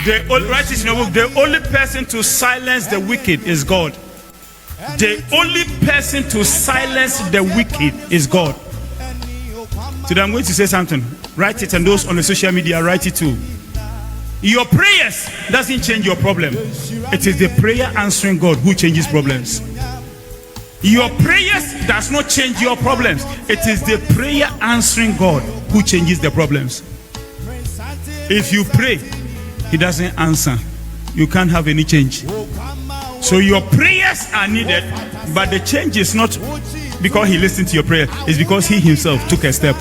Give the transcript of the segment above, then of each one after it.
Write it in your book. The only person to silence the wicked is God. The only person to silence the wicked is God. Today I'm going to say something. Write it, and those on the social media, write it too. Your prayers doesn't change your problem. It is the prayer answering God who changes problems. Your prayers does not change your problems. It is the prayer answering God who changes the problems. If you pray, He doesn't answer, you can't have any change. So your prayers are needed, but the change is not because He listened to your prayer. It's because He Himself took a step.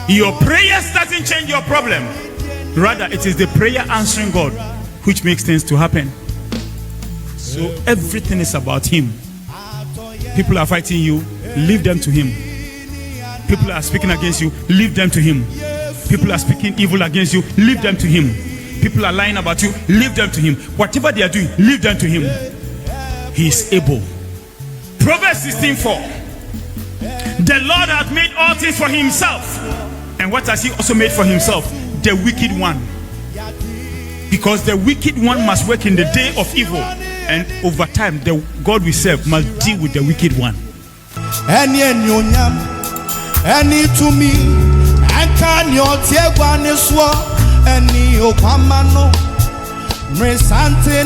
Your prayers doesn't change your problem. Rather, it is the prayer answering God which makes things to happen. So everything is about Him. People are fighting you, leave them to Him. People are speaking against you, leave them to Him. People are speaking evil against you, leave them to Him. People are lying about you, leave them to Him. Whatever they are doing, leave them to Him. He is able. Proverbs 16:4. The Lord hath made all things for Himself. And what has He also made for Himself? The wicked one. Because the wicked one must work in the day of evil. And over time, the God we serve must deal with the wicked one. Any to me, and can your tear one is what any okamano, resante,